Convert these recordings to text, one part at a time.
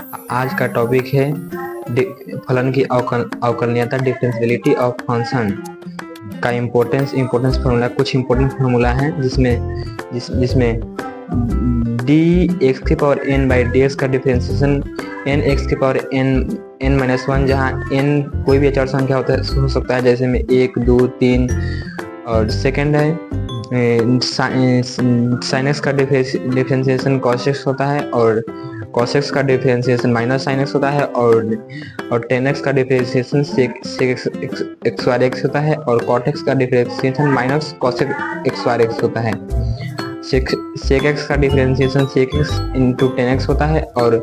आज का टॉपिक है फलन की अवकलनीयता, डिफरेंशियलिटी ऑफ फंक्शन का इम्पोर्टेंस फार्मूला। कुछ इम्पोर्टेंट फार्मूला है जिसमें डी एक्स की power N by D X का डिफरेंशिएशन एन एक्स की पावर एन माइनस वन, जहाँ एन कोई भी अचर संख्या हो सकता है, जैसे में 1, 2, 3। और सेकंड है साइन एक्स का डिफरेंशिएशन कॉस एक्स होता है, और cos x का डिफरेंशिएशन माइनस साइन एक्स होता है, और टेन एक्स का डिफरेंशिएशन सेक एक्स वार एक्स होता है, और कॉट एक्स का डिफरेंशिएशन माइनस कॉस एक्स वार एक्स होता है। सेक एक्स का differentiation sec X into tan X होता है, और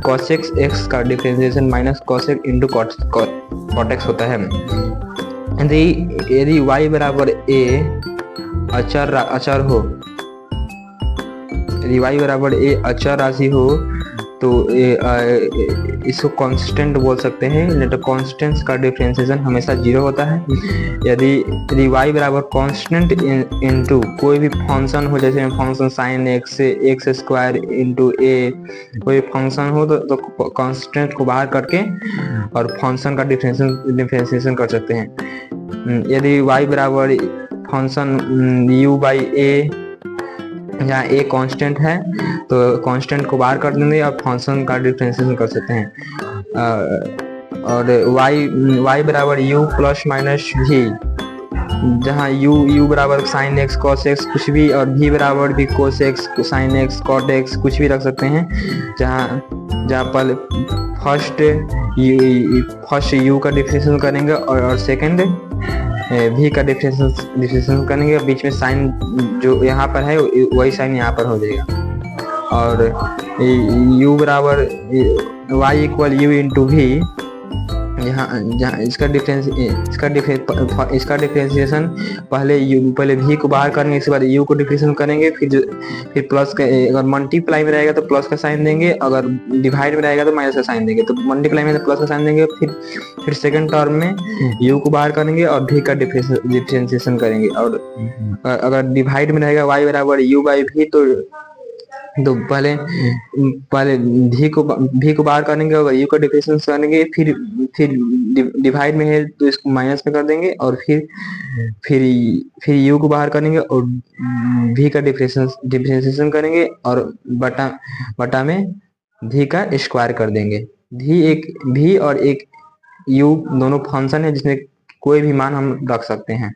कॉस एक्स का differentiation minus cos X into cot X होता है। यदि y बराबर a अचर हो, यदि y बराबर a अचर राशि हो तो इसको कांस्टेंट बोल सकते हैं, नहीं तो कांस्टेंट्स का डिफरेंशिएशन हमेशा 0 होता है। यदि y बराबर कांस्टेंट इनटू कोई भी फंक्शन हो, जैसे function sine x x square into a, कोई फंक्शन हो तो कांस्टेंट को बाहर करके और फंक्शन का डिफरेंशिएशन कर सकते हैं। यदि y बराबर फंक्शन u बाई ए, जहाँ a कांस्टेंट है तो कांस्टेंट को बाहर कर देंगे और फंक्शन का डिफरेंशिएशन कर सकते हैं। और y बराबर u प्लस माइनस v, जहाँ u बराबर साइन एक्स कॉस एक्स कुछ भी, और v बराबर भी cos X sine X cot X कुछ भी रख सकते हैं, जहाँ पर फर्स्ट u का डिफरेंशिएशन करेंगे और सेकंड v का डिफरेंशिएशन करेंगे, बीच में साइन जो यहाँ पर है वही साइन यहाँ पर हो जाएगा। और u बराबर y equal u into V, जहाँ इसका डिफरेंशिएशन पहले v को बाहर करेंगे, इसके बाद u को डिफरेंशिएशन करेंगे, फिर प्लस का, अगर मल्टीप्लाई में रहेगा तो प्लस का साइन देंगे, अगर डिवाइड में रहेगा तो माइनस का साइन देंगे। तो मल्टीप्लाई में तो प्लस का साइन देंगे, फिर सेकंड टर्म में u को बाहर करेंगे और v का डिफरेंशिएशन करेंगे। और अगर डिवाइड में रहेगा y बराबर u बाई v, तो पहले v को बाहर करेंगे और u का डिफरेंशिएशन करेंगे, फिर डिवाइड में है तो इसको माइनस में कर देंगे, और फिर u को बाहर करेंगे और v का डिफरेंशिएशन करेंगे, और बटा में v का स्क्वायर कर देंगे। v और एक u दोनों फंक्शन है जिसमें कोई भी मान हम रख सकते हैं।